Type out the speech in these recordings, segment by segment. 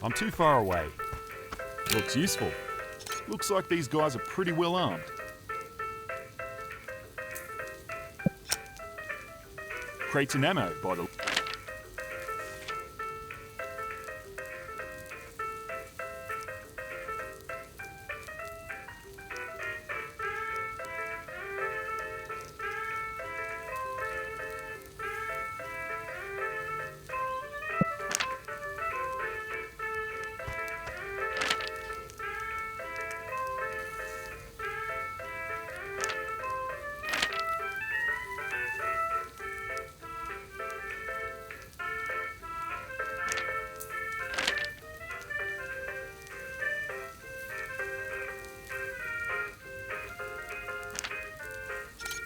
I'm too far away. Looks useful. Looks like these guys are pretty well armed. Crates and ammo by the...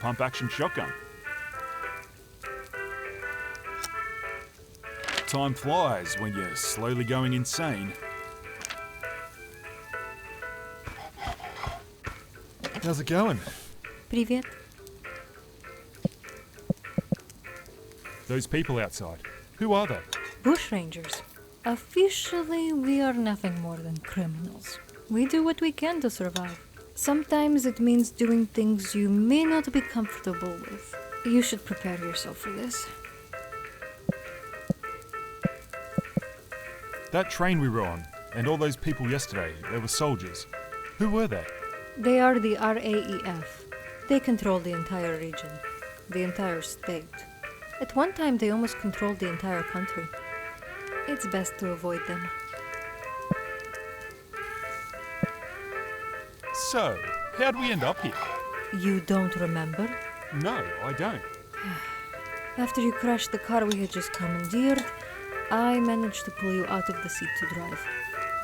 pump-action shotgun. Time flies when you're slowly going insane. How's it going? Привет. Those people outside, who are they? Bushrangers. Officially, we are nothing more than criminals. We do what we can to survive. Sometimes it means doing things you may not be comfortable with. You should prepare yourself for this. That train we were on, and all those people yesterday, they were soldiers. Who were they? They are the RAEF. They control the entire region, the entire state. At one time, they almost controlled the entire country. It's best to avoid them. So, how'd we end up here? You don't remember? No, I don't. After you crashed the car we had just commandeered, I managed to pull you out of the seat to drive.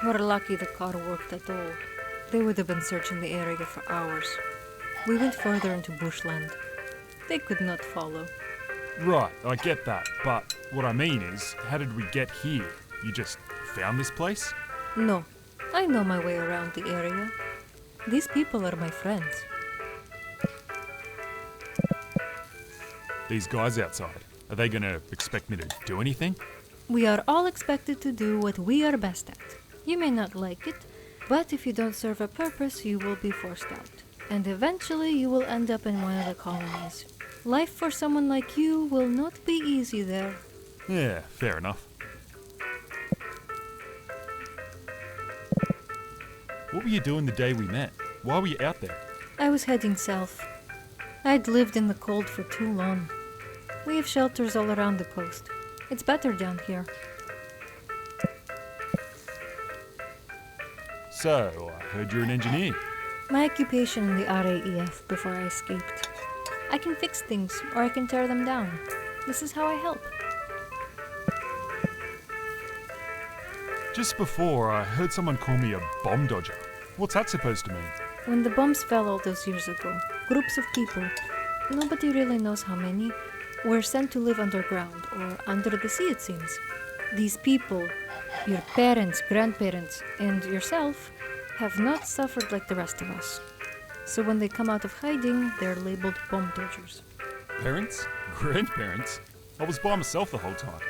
We're lucky the car worked at all. They would have been searching the area for hours. We went further into bushland. They could not follow. Right, I get that, but what I mean is, how did we get here? You just found this place? No, I know my way around the area. These people are my friends. These guys outside, are they gonna expect me to do anything? We are all expected to do what we are best at. You may not like it, but if you don't serve a purpose, you will be forced out. And eventually you will end up in one of the colonies. Life for someone like you will not be easy there. Yeah, fair enough. What were you doing the day we met? Why were you out there? I was heading south. I'd lived in the cold for too long. We have shelters all around the coast. It's better down here. So, I heard you're an engineer. My occupation in the RAEF before I escaped. I can fix things, or I can tear them down. This is how I help. Just before, I heard someone call me a bomb dodger. What's that supposed to mean? When the bombs fell all those years ago, groups of people, nobody really knows how many, were sent to live underground, or under the sea it seems. These people, your parents, grandparents, and yourself, have not suffered like the rest of us. So when they come out of hiding, they're labeled bomb dodgers. Parents? Grandparents? I was by myself the whole time.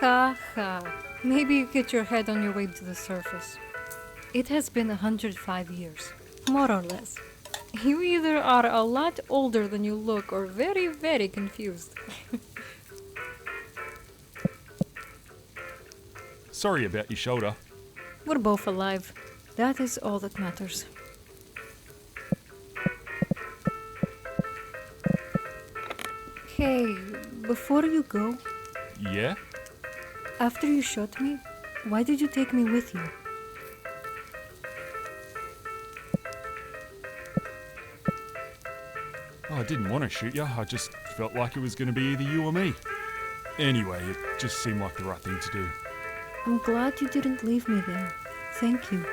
Ha ha. Maybe you get your head on your way to the surface. It has been 105 years, more or less. You either are a lot older than you look or very, very confused. Sorry about your shoulder. We're both alive. That is all that matters. Hey, before you go, Yeah? after you shot me, why did you take me with you? Oh, I didn't want to shoot you. I just felt like it was going to be either you or me. Anyway, it just seemed like the right thing to do. I'm glad you didn't leave me there. Thank you.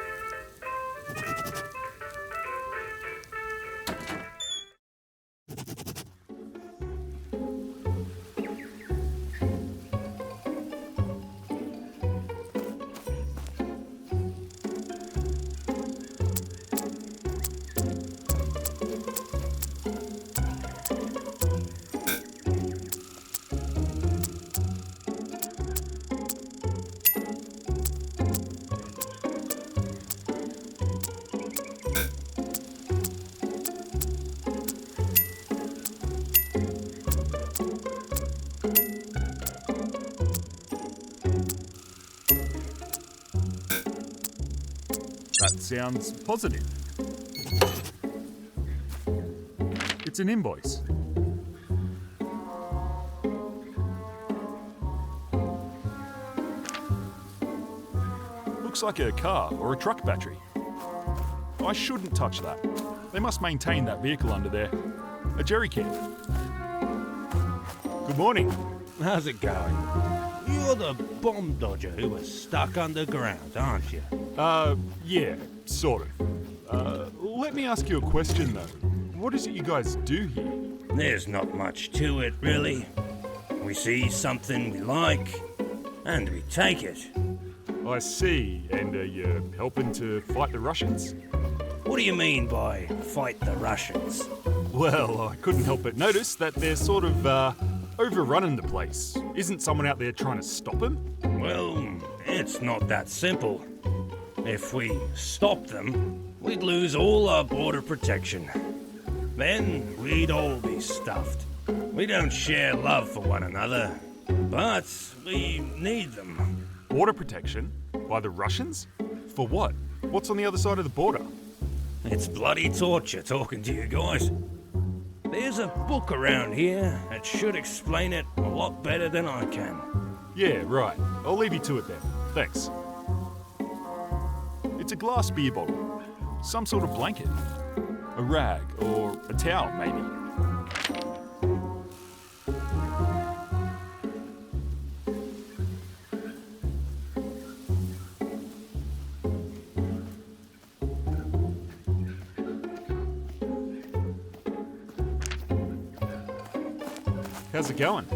sounds positive. It's an invoice. Looks like a car or a truck battery. I shouldn't touch that. They must maintain that vehicle under there. A jerry can. Good morning. How's it going? You're the bomb dodger who was stuck underground, aren't you? Yeah, sort of. Let me ask you a question though. What is it you guys do here? There's not much to it, really. We see something we like, and we take it. I see, and are you helping to fight the Russians? What do you mean by fight the Russians? Well, I couldn't help but notice that they're sort of, overrunning the place. Isn't someone out there trying to stop them? Well, it's not that simple. If we stop them, we'd lose all our border protection. Then we'd all be stuffed. We don't share love for one another, but we need them. Border protection? By the Russians? For what? What's on the other side of the border? It's bloody torture talking to you guys. There's a book around here that should explain it a lot better than I can. Yeah, right. I'll leave you to it then. Thanks. It's a glass beer bottle. Some sort of blanket. A rag or a towel, maybe. How's it going?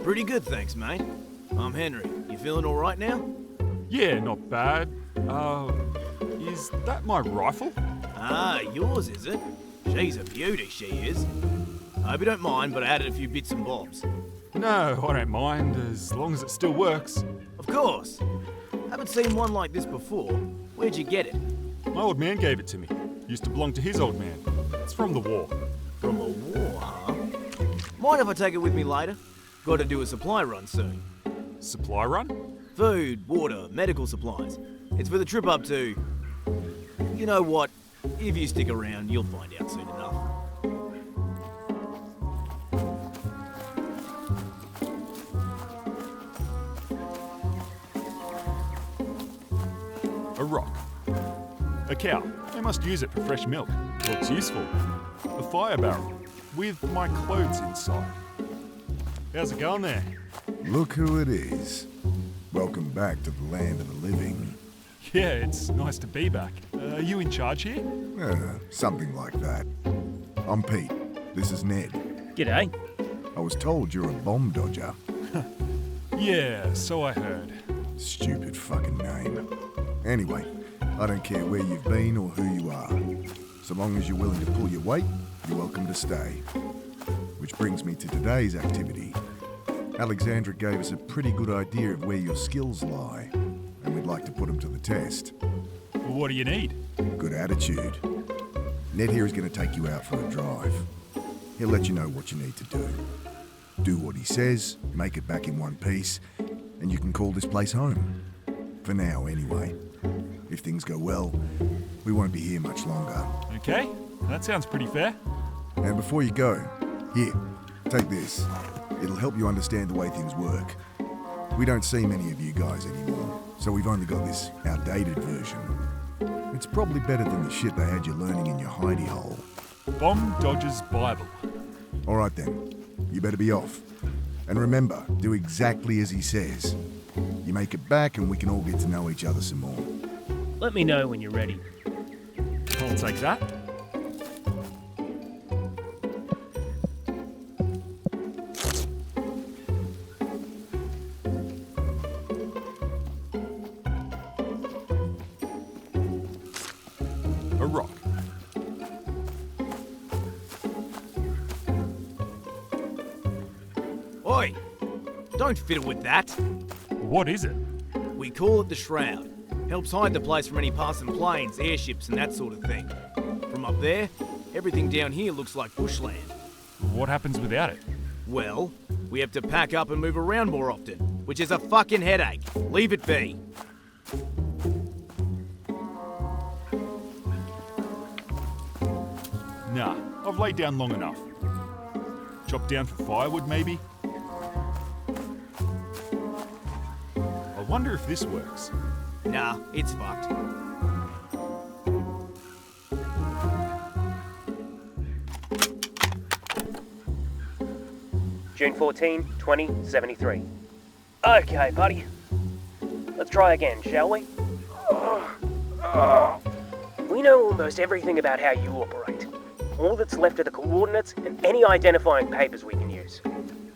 Pretty good, thanks, mate. I'm Henry. You feeling all right now? Yeah, not bad. Is that my rifle? Ah, yours, is it? She's a beauty, she is. I hope you don't mind, but I added a few bits and bobs. No, I don't mind, as long as it still works. Of course. Haven't seen one like this before. Where'd you get it? My old man gave it to me. Used to belong to his old man. It's from the war. From the war, huh? Mind if I take it with me later? Got to do a supply run soon. Supply run? Food, water, medical supplies. It's for the trip up to... You know what? If you stick around, you'll find out soon enough. A rock. A cow. They must use it for fresh milk. Looks useful. A fire barrel. With my clothes inside. How's it going there? Look who it is. Welcome back to the land of the living. Yeah, it's nice to be back. Are you in charge here? Something like that. I'm Pete. This is Ned. G'day. I was told you're a bomb dodger. Yeah, so I heard. Stupid fucking name. Anyway, I don't care where you've been or who you are. So long as you're willing to pull your weight, you're welcome to stay. Which brings me to today's activity. Alexandra gave us a pretty good idea of where your skills lie, and we'd like to put them to the test. Well, what do you need? Good attitude. Ned here is going to take you out for a drive. He'll let you know what you need to do. Do what he says, make it back in one piece, and you can call this place home. For now, anyway. If things go well, we won't be here much longer. Okay, that sounds pretty fair. And before you go, here, take this. It'll help you understand the way things work. We don't see many of you guys anymore, so we've only got this outdated version. It's probably better than the shit they had you learning in your hidey hole. Bomb Dodger's Bible. All right then, you better be off. And remember, do exactly as he says. You make it back and we can all get to know each other some more. Let me know when you're ready. I'll take that. A rock. Oi! Don't fiddle with that. What is it? We call it the Shroud. Helps hide the place from any passing planes, airships and that sort of thing. From up there, everything down here looks like bushland. What happens without it? Well, we have to pack up and move around more often, which is a fucking headache. Leave it be. Nah, I've laid down long enough. Chop down for firewood, maybe? I wonder if this works. Nah, it's fucked. June 14, 2073. Okay, buddy. Let's try again, shall we? We know almost everything about how you operate. All that's left are the coordinates and any identifying papers we can use.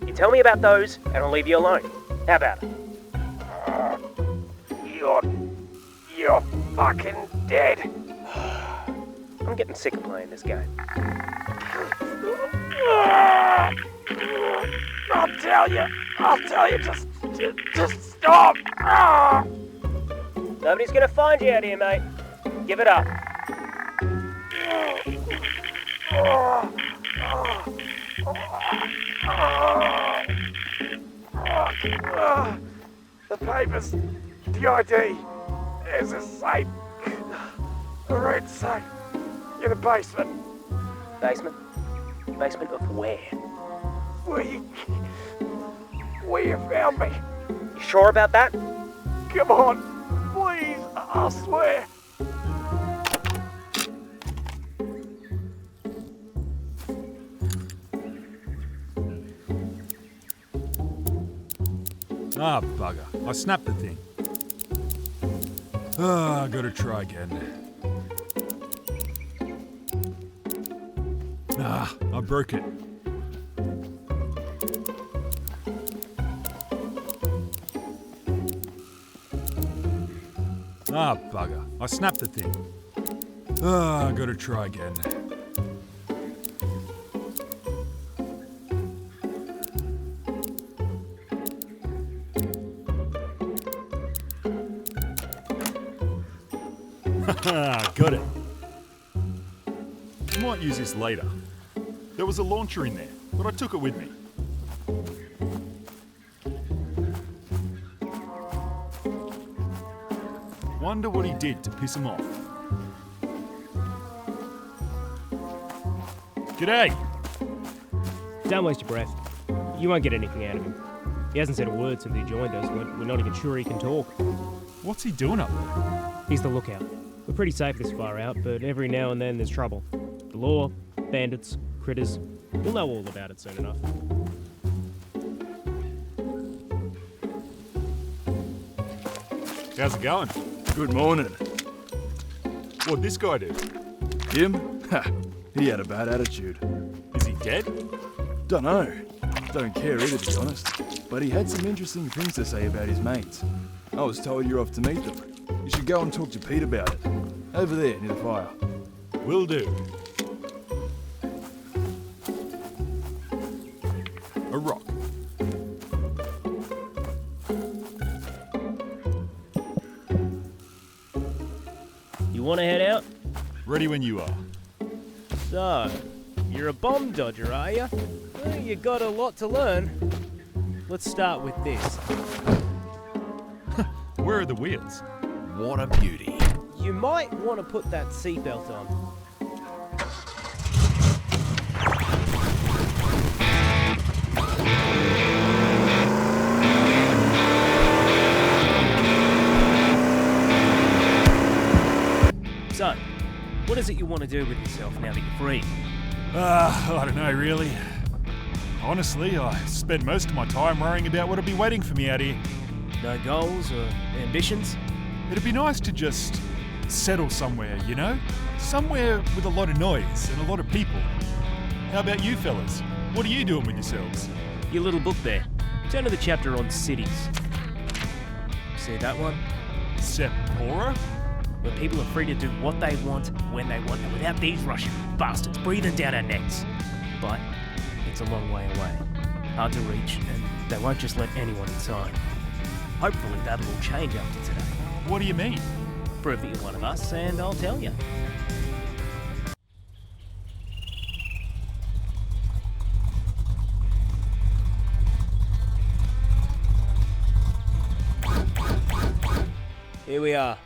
You tell me about those, and I'll leave you alone. How about it? You're fucking dead. I'm getting sick of playing this game. I'll tell you, just stop. Nobody's gonna find you out here, mate. Give it up. The papers, the ID, there's a safe, a red safe in the basement. Basement? Basement of where? Where you found me. You sure about that? Come on, please, I swear. Ah, bugger. I snapped the thing. Ah, I gotta try again. Ah, I broke it. Ah, bugger. I snapped the thing. Ah, I gotta try again. Haha, got it. Might use this later. There was a launcher in there, but I took it with me. Wonder what he did to piss him off. G'day! Don't waste your breath. You won't get anything out of him. He hasn't said a word since he joined us. We're not even sure he can talk. What's he doing up there? He's the lookout. We're pretty safe this far out, but every now and then there's trouble. The law, bandits, critters. You'll know all about it soon enough. How's it going? Good morning. What'd this guy do? Him? Ha! He had a bad attitude. Is he dead? Dunno. Don't care either, to be honest. But he had some interesting things to say about his mates. I was told you're off to meet them. You should go and talk to Pete about it. Over there, near the fire. Will do. A rock. You want to head out? Ready when you are. So, you're a bomb dodger, are you? Well, you got a lot to learn. Let's start with this. Where are the wheels? What a beauty. You might want to put that seatbelt on. So, what is it you want to do with yourself now that you're free? I don't know, really. Honestly, I spend most of my time worrying about what'll be waiting for me out here. No goals or ambitions? It'd be nice to just settle somewhere, you know? Somewhere with a lot of noise and a lot of people. How about you fellas? What are you doing with yourselves? Your little book there. Turn to the chapter on cities. See that one? Sepora? Where people are free to do what they want, when they want, and without these Russian bastards breathing down our necks. But it's a long way away. Hard to reach, and they won't just let anyone inside. Hopefully that'll all change after today. What do you mean? Prove that you're one of us, and I'll tell you. Here we are.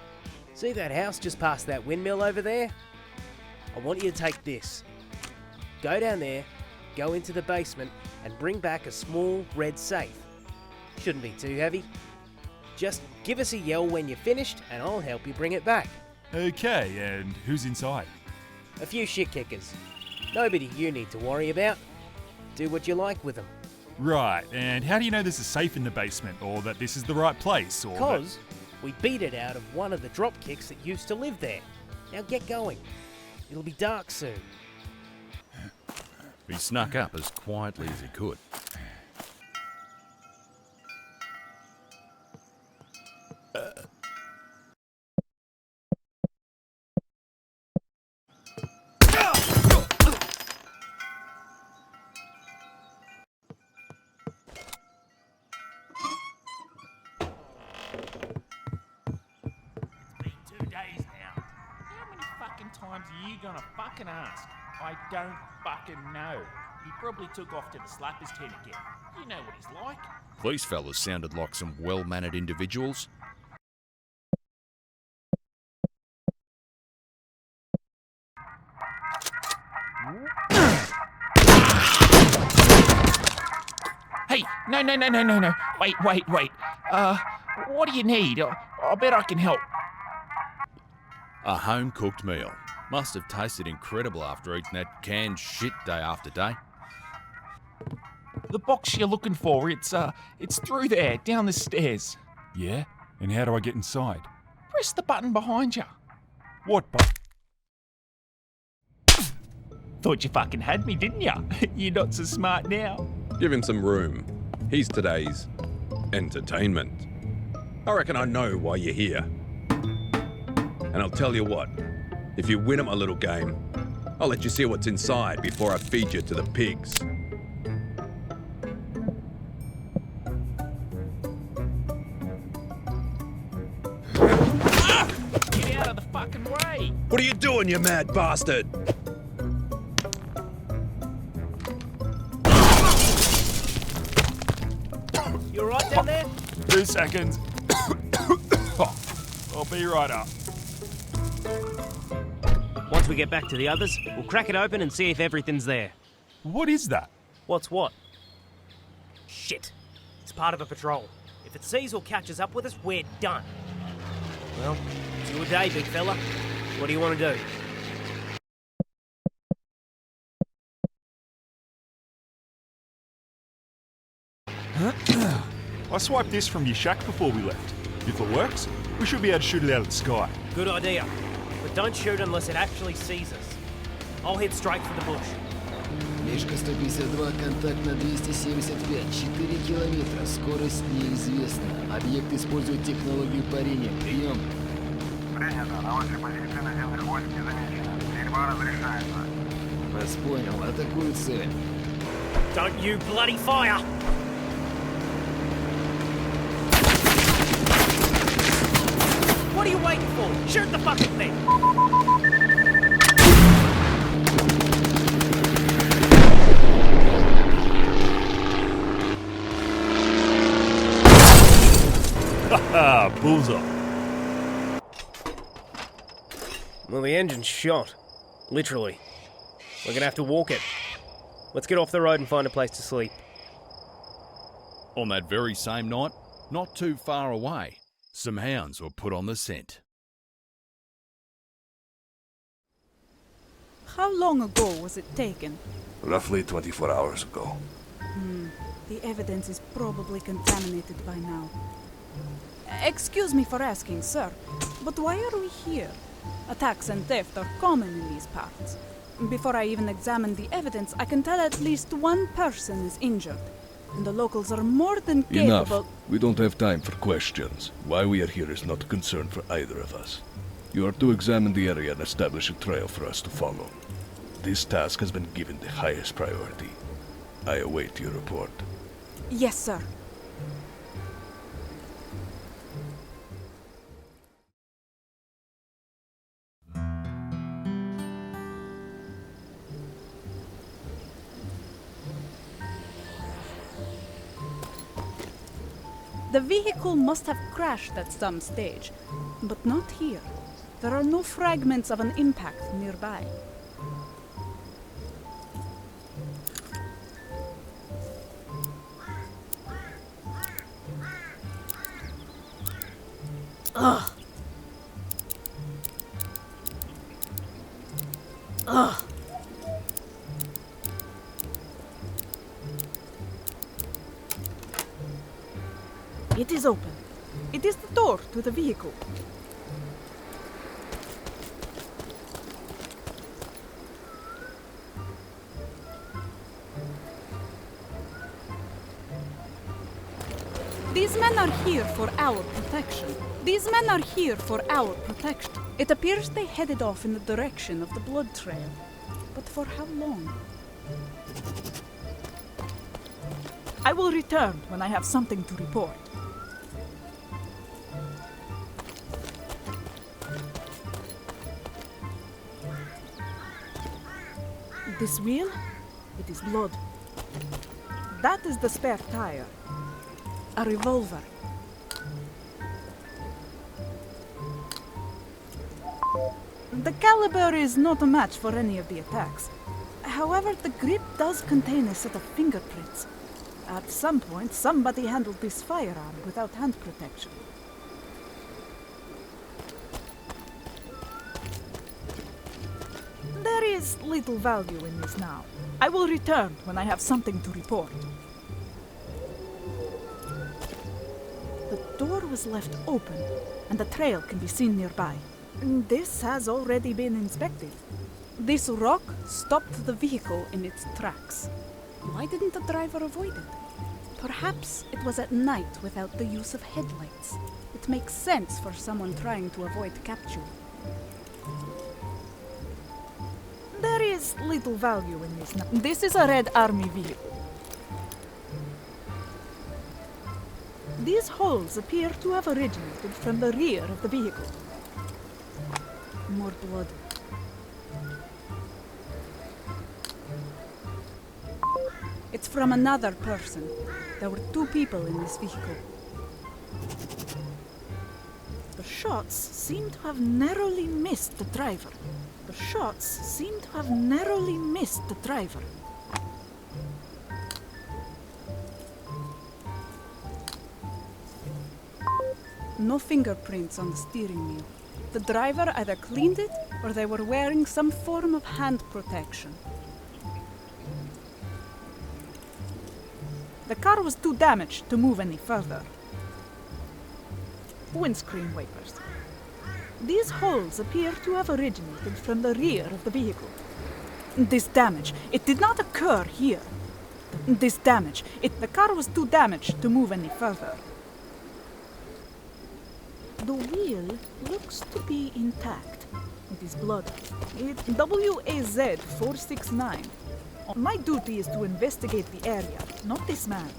See that house just past that windmill over there? I want you to take this. Go down there, go into the basement, and bring back a small red safe. Shouldn't be too heavy. Just give us a yell when you're finished, and I'll help you bring it back. Okay, and who's inside? A few shit kickers. Nobody you need to worry about. Do what you like with them. Right, and how do you know there's a safe in the basement, or that this is the right place, or Because we beat it out of one of the drop kicks that used to live there. Now get going. It'll be dark soon. He snuck up as quietly as he could. Times are you gonna fucking ask? I don't fucking know. He probably took off to the slappers tent again. You know what he's like. These fellas sounded like some well-mannered individuals. Hey, no. Wait. What do you need? I bet I can help. A home-cooked meal. Must have tasted incredible after eating that canned shit day after day. The box you're looking for, it's through there, down the stairs. Yeah? And how do I get inside? Press the button behind you. What button? Thought you fucking had me, didn't you? You're not so smart now. Give him some room. He's today's entertainment. I reckon I know why you're here. And I'll tell you what, if you win him a little game, I'll let you see what's inside before I feed you to the pigs. Get out of the fucking way! What are you doing, you mad bastard? You alright down there? 2 seconds. I'll be right up. Once we get back to the others, we'll crack it open and see if everything's there. What is that? What's what? Shit. It's part of a patrol. If it sees or catches up with us, we're done. Well, it's your day, big fella. What do you want to do? I swiped this from your shack before we left. If it works, we should be able to shoot it out of the sky. Good idea. But don't shoot unless it actually sees us. I'll head straight for the bush. Мишка 152, контакт на 275, 4 километра, скорость неизвестна. Объект использует технологию парения. Прием. Принято. На вашей позиции наземных войск не замечено. Стрельба разрешается. Вас понял, атакую цель. Don't you bloody fire! What are you waiting for? Shoot the fucking thing! Haha, bullseye. Well, the engine's shot. Literally. We're gonna have to walk it. Let's get off the road and find a place to sleep. On that very same night, not too far away, some hounds were put on the scent. How long ago was it taken? Roughly 24 hours ago. The evidence is probably contaminated by now. Excuse me for asking, sir, but why are we here? Attacks and theft are common in these parts. Before I even examine the evidence, I can tell at least one person is injured. And the locals are more than capable— Enough. We don't have time for questions. Why we are here is not a concern for either of us. You are to examine the area and establish a trail for us to follow. This task has been given the highest priority. I await your report. Yes, sir. The vehicle must have crashed at some stage, but not here. There are no fragments of an impact nearby. Ugh. Ugh. It is open. It is the door to the vehicle. These men are here for our protection. These men are here for our protection. It appears they headed off in the direction of the blood trail. But for how long? I will return when I have something to report. This wheel? It is blood. That is the spare tire. A revolver. The caliber is not a match for any of the attacks. However, the grip does contain a set of fingerprints. At some point, somebody handled this firearm without hand protection. There is little value in this now. I will return when I have something to report. The door was left open, and the trail can be seen nearby. This has already been inspected. This rock stopped the vehicle in its tracks. Why didn't the driver avoid it? Perhaps it was at night without the use of headlights. It makes sense for someone trying to avoid capture. There is little value in this now. This is a Red Army vehicle. These holes appear to have originated from the rear of the vehicle. More blood. It's from another person. There were 2 people in this vehicle. The shots seem to have narrowly missed the driver. The shots seem to have narrowly missed the driver. No fingerprints on the steering wheel. The driver either cleaned it or they were wearing some form of hand protection. The car was too damaged to move any further. Windscreen wipers. These holes appear to have originated from the rear of the vehicle. This damage, it did not occur here. This damage, the car was too damaged to move any further. The wheel looks to be intact. It is blood. It's WAZ 469. My duty is to investigate the area, not this man.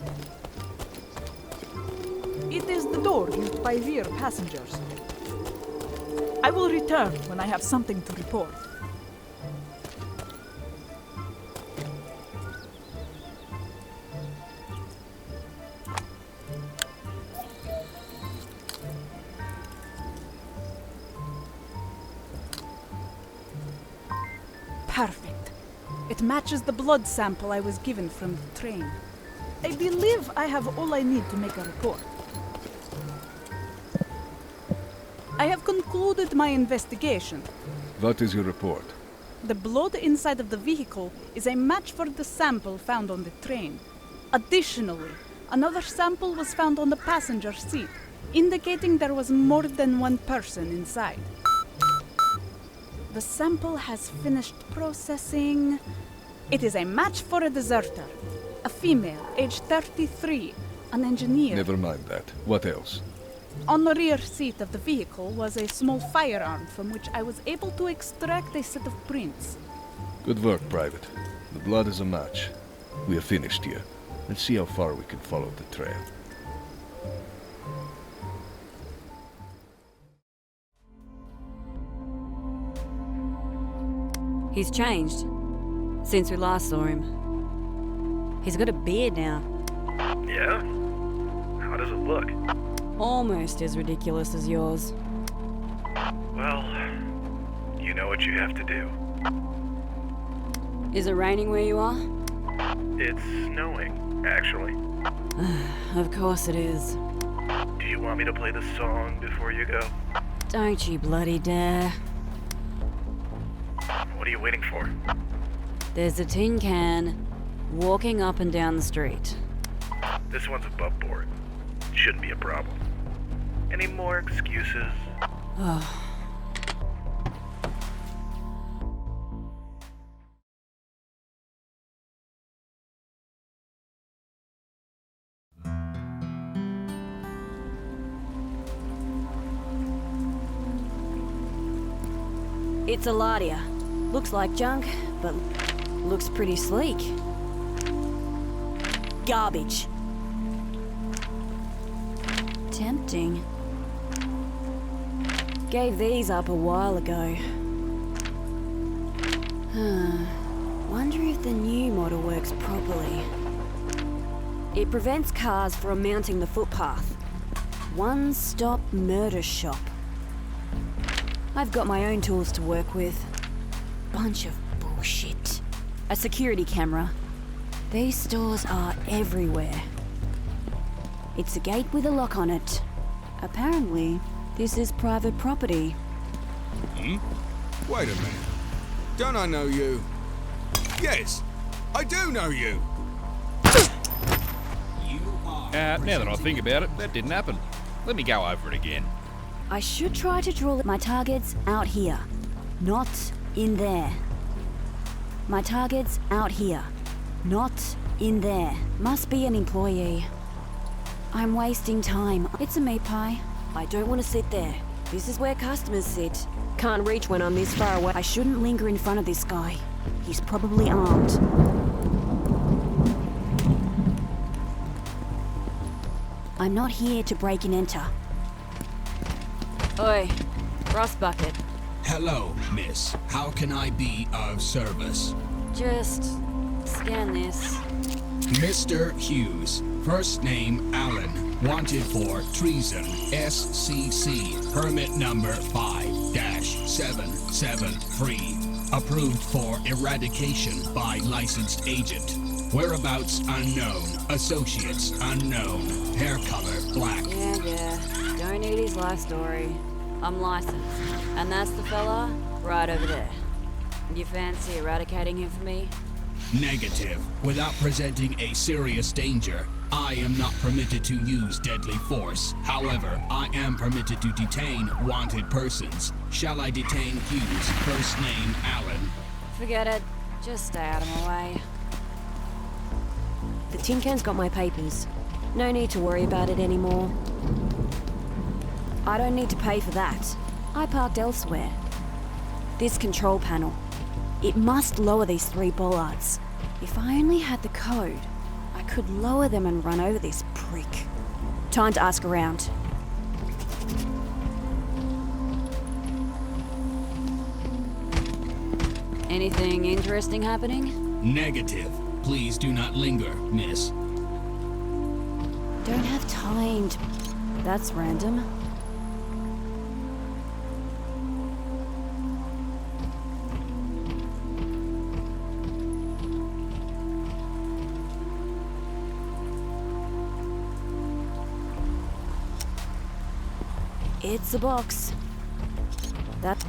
It is the door used by rear passengers. I will return when I have something to report. Perfect. It matches the blood sample I was given from the train. I believe I have all I need to make a report. I have concluded my investigation. What is your report? The blood inside of the vehicle is a match for the sample found on the train. Additionally, another sample was found on the passenger seat, indicating there was more than one person inside. The sample has finished processing. It is a match for a deserter. A female, aged 33, an engineer. Never mind that. What else? On the rear seat of the vehicle was a small firearm from which I was able to extract a set of prints. Good work, Private. The blood is a match. We are finished here. Let's see how far we can follow the trail. He's changed since we last saw him. He's got a beard now. Yeah? How does it look? Almost as ridiculous as yours. Well, you know what you have to do. Is it raining where you are? It's snowing, actually. Of course it is. Do you want me to play the song before you go? Don't you bloody dare. What are you waiting for? There's a tin can walking up and down the street. This one's above board. Shouldn't be a problem. Any more excuses? Oh. It's a Ladia. Looks like junk, but looks pretty sleek. Garbage. Tempting. Gave these up a while ago. Wonder if the new model works properly. It prevents cars from mounting the footpath. One-stop murder shop. I've got my own tools to work with. Bunch of bullshit. A security camera. These stores are everywhere. It's a gate with a lock on it. Apparently, this is private property. Wait a minute. Don't I know you? Yes, I do know you. Now that I think about it, that didn't happen. Let me go over it again. I should try to draw my targets out here, not in there. My targets out here, not in there. Must be an employee. I'm wasting time. It's a meat pie. I don't want to sit there. This is where customers sit. Can't reach when I'm this far away. I shouldn't linger in front of this guy. He's probably armed. I'm not here to break and enter. Oi, Rust Bucket. Hello, miss. How can I be of service? Just scan this. Mr. Hughes, first name Allen, wanted for treason, SCC, permit number 5-773, approved for eradication by licensed agent. Whereabouts unknown, associates unknown, hair color black. Yeah. Don't need his life story. I'm licensed, and that's the fella right over there. You fancy eradicating him for me? Negative. Without presenting a serious danger, I am not permitted to use deadly force. However, I am permitted to detain wanted persons. Shall I detain Hughes, first name Allen? Forget it. Just stay out of my way. The tin can's got my papers. No need to worry about it anymore. I don't need to pay for that. I parked elsewhere. This control panel. It must lower these 3 bollards. If I only had the code, I could lower them and run over this prick. Time to ask around. Anything interesting happening? Negative. Please do not linger, miss. Don't have time to... That's random. It's a box. That's...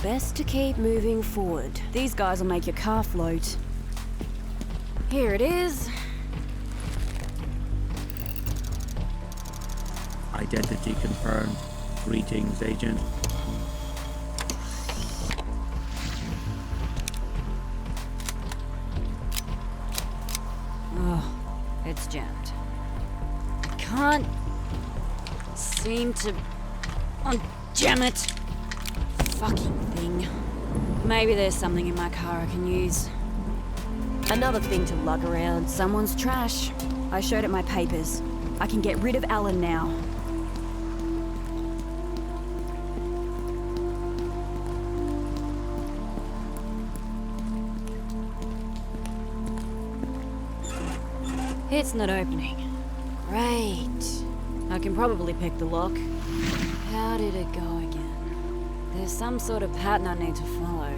Best to keep moving forward. These guys will make your car float. Here it is. Identity confirmed. Greetings, Agent. Oh, it's jammed. I can't seem to... Oh, damn it! Fucking thing. Maybe there's something in my car I can use. Another thing to lug around. Someone's trash. I showed it my papers. I can get rid of Alan now. It's not opening. Great. I can probably pick the lock. How did it go again? There's some sort of pattern I need to follow.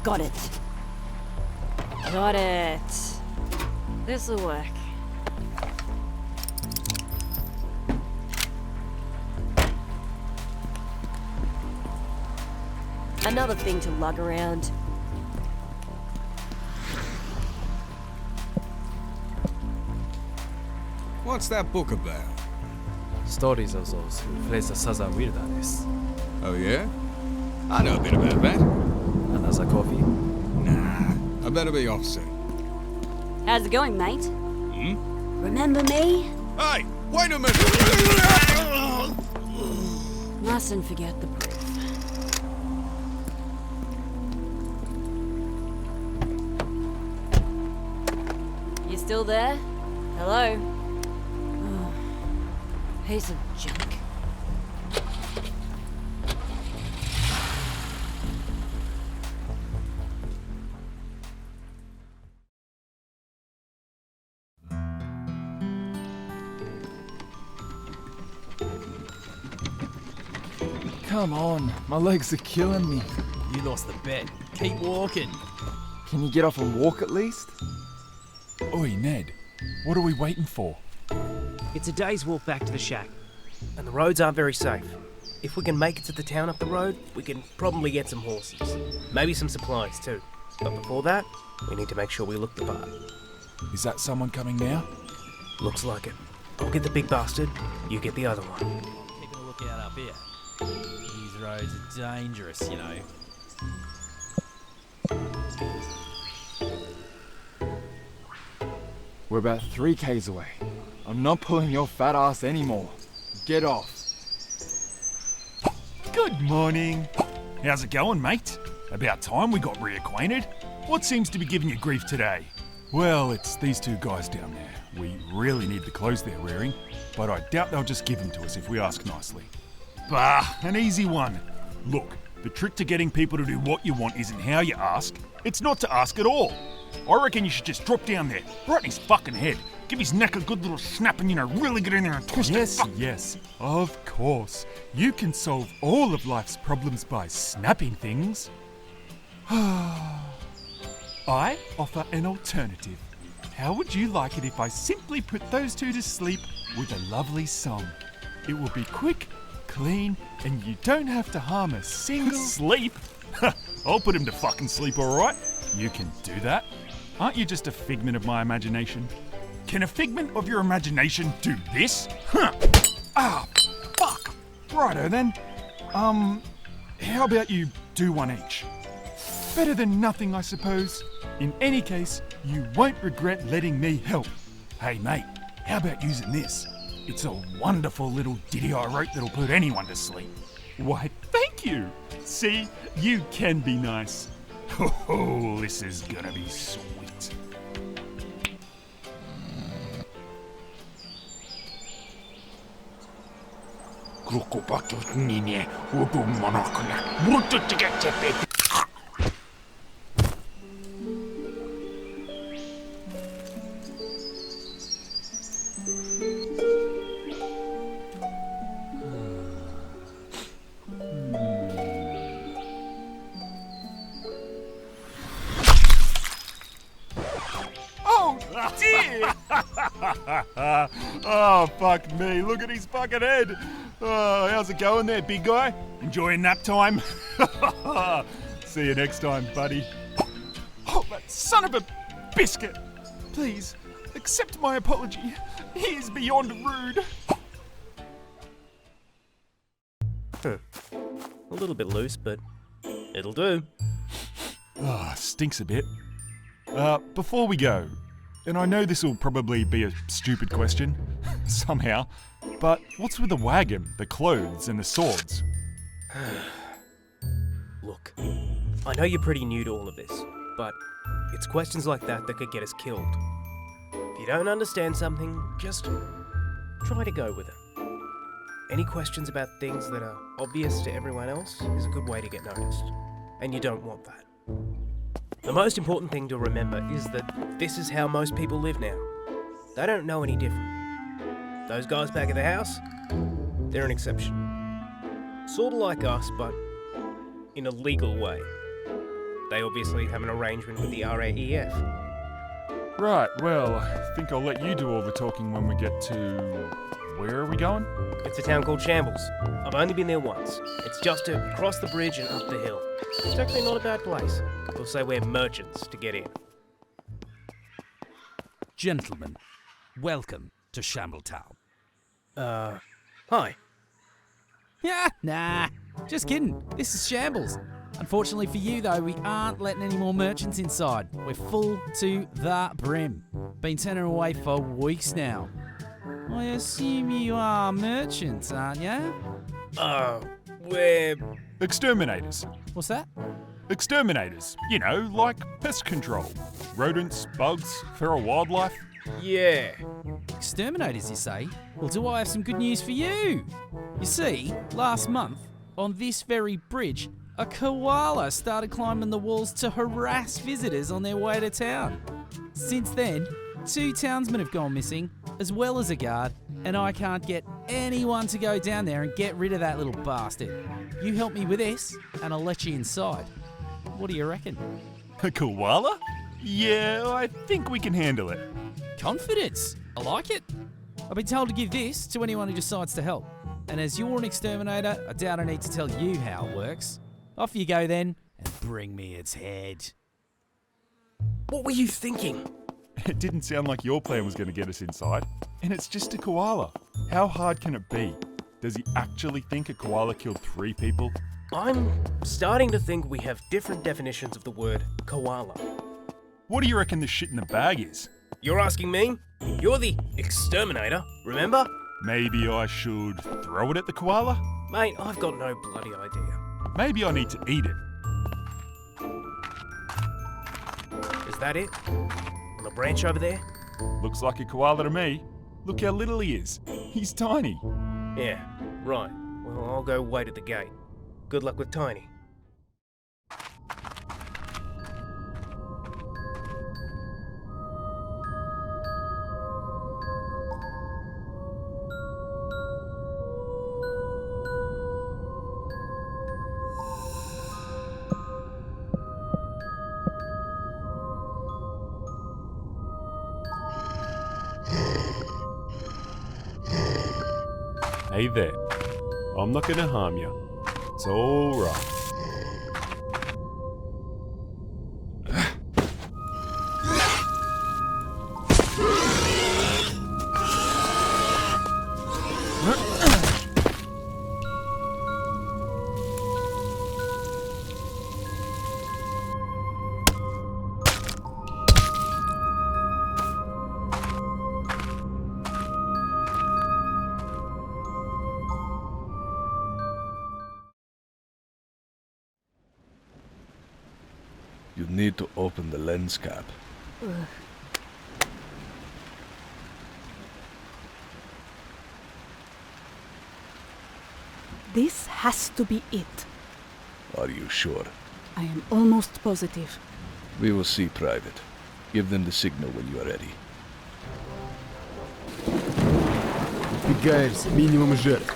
Got it. Got it. This'll work. Another thing to lug around. What's that book about? Stories of those who face the southern wilderness. Oh, yeah? I know a bit about that. Another coffee? Nah, I better be off soon. How's it going, mate? Remember me? Hey, wait a minute! Mustn't forget the proof. You still there? Hello? Oh, piece of junk. Come on, my legs are killing me. You lost the bet. Keep walking. Can you get off and walk at least? Oi, Ned. What are we waiting for? It's a day's walk back to the shack, and the roads aren't very safe. If we can make it to the town up the road, we can probably get some horses. Maybe some supplies too. But before that, we need to make sure we look the part. Is that someone coming now? Looks like it. I'll get the big bastard, you get the other one. Keeping a lookout up here. These roads are dangerous, you know. We're about 3 k's away. I'm not pulling your fat ass anymore. Get off. Good morning. How's it going, mate? About time we got reacquainted. What seems to be giving you grief today? Well, it's these two guys down there. We really need the clothes they're wearing, but I doubt they'll just give them to us if we ask nicely. Bah, an easy one. Look, the trick to getting people to do what you want isn't how you ask, it's not to ask at all. I reckon you should just drop down there, right in his fucking head, give his neck a good little snap and, really get in there and twist it. Yes, of course. You can solve all of life's problems by snapping things. I offer an alternative. How would you like it if I simply put those two to sleep with a lovely song? It will be quick, clean, and you don't have to harm a single... Sleep? I'll put him to fucking sleep, alright? You can do that? Aren't you just a figment of my imagination? Can a figment of your imagination do this? Ah, fuck! Righto then. How about you do one each? Better than nothing, I suppose. In any case, you won't regret letting me help. Hey mate, how about using this? It's a wonderful little ditty I wrote that'll put anyone to sleep. Why, thank you. See, you can be nice. Oh, this is gonna be sweet. Oh, fuck me. Look at his fucking head. Oh, how's it going there, big guy? Enjoying nap time? See you next time, buddy. Oh, that son of a biscuit. Please, accept my apology. He is beyond rude. A little bit loose, but it'll do. Stinks a bit. Before we go, and I know this will probably be a stupid question, somehow, but what's with the wagon, the clothes, and the swords? Look, I know you're pretty new to all of this, but it's questions like that that could get us killed. If you don't understand something, just try to go with it. Any questions about things that are obvious to everyone else is a good way to get noticed, and you don't want that. The most important thing to remember is that this is how most people live now. They don't know any different. Those guys back at the house, they're an exception. Sort of like us, but in a legal way. They obviously have an arrangement with the RAEF. Right, well, I think I'll let you do all the talking when we get to... Where are we going? It's a town called Shambles. I've only been there once. It's just to cross the bridge and up the hill. It's actually not a bad place. We'll say we're merchants to get in. Gentlemen, welcome to Shambletown. Hi. Yeah, nah, just kidding. This is Shambles. Unfortunately for you, though, we aren't letting any more merchants inside. We're full to the brim. Been turning away for weeks now. I assume you are merchants, aren't you? We're... Exterminators. What's that? Exterminators. You know, like pest control. Rodents, bugs, feral wildlife. Yeah. Exterminators, you say? Well, do I have some good news for you? You see, last month, on this very bridge, a koala started climbing the walls to harass visitors on their way to town. Since then, 2 townsmen have gone missing, as well as a guard, and I can't get anyone to go down there and get rid of that little bastard. You help me with this, and I'll let you inside. What do you reckon? A koala? Yeah, I think we can handle it. Confidence. I like it. I've been told to give this to anyone who decides to help. And as you're an exterminator, I doubt I need to tell you how it works. Off you go then, and bring me its head. What were you thinking? It didn't sound like your plan was going to get us inside. And it's just a koala. How hard can it be? Does he actually think a koala killed 3 people? I'm starting to think we have different definitions of the word koala. What do you reckon the shit in the bag is? You're asking me? You're the exterminator, remember? Maybe I should throw it at the koala? Mate, I've got no bloody idea. Maybe I need to eat it. Is that it? On the branch over there? Looks like a koala to me. Look how little he is. He's tiny. Yeah, right. Well, I'll go wait at the gate. Good luck with Tiny. Hey there. I'm not gonna harm you. It's all right. You need to open the lens cap. This has to be it. Are you sure? I am almost positive. We will see, Private. Give them the signal when you are ready. Гайрс, минимум жертв.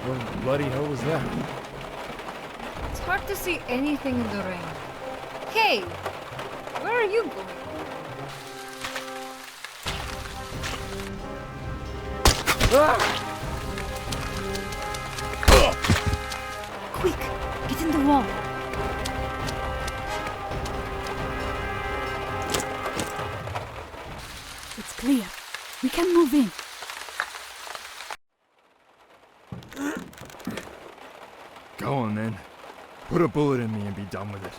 What bloody hell was that? It's hard to see anything in the rain. Hey, where are you going? Quick, get in the wall. It's clear. We can move in. Go on then. Put a bullet in me and be done with it.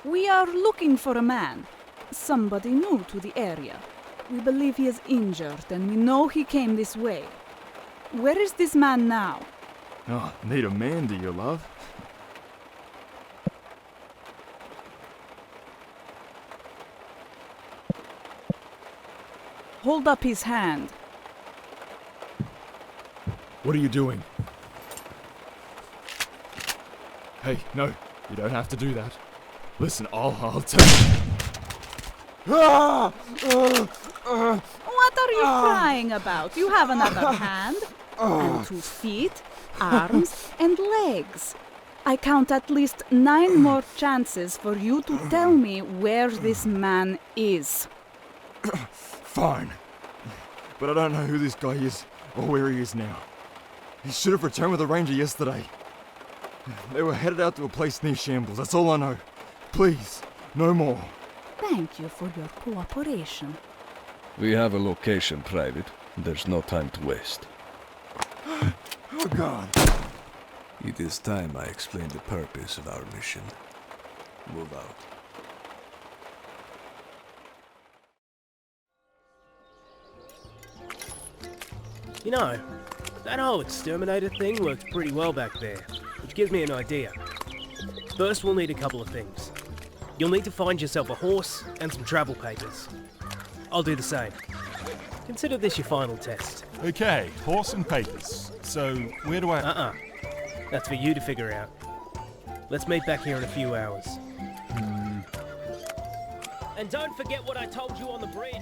We are looking for a man. Somebody new to the area. We believe he is injured, and we know he came this way. Where is this man now? Oh, need a man, do you, love? Hold up his hand. What are you doing? Hey, no, you don't have to do that. Listen, I'll tell you. What are you crying about? You have another hand, and 2 feet, arms, and legs. I count at least 9 more chances for you to tell me where this man is. Fine. But I don't know who this guy is or where he is now. He should have returned with the ranger yesterday. They were headed out to a place near Shambles, that's all I know. Please, no more. Thank you for your cooperation. We have a location, Private. There's no time to waste. Oh God. It is time I explain the purpose of our mission. Move out. You know, that whole exterminator thing worked pretty well back there, which gives me an idea. First, we'll need a couple of things. You'll need to find yourself a horse and some travel papers. I'll do the same. Consider this your final test. Okay, horse and papers. So, where do I... That's for you to figure out. Let's meet back here in a few hours. And don't forget what I told you on the bridge.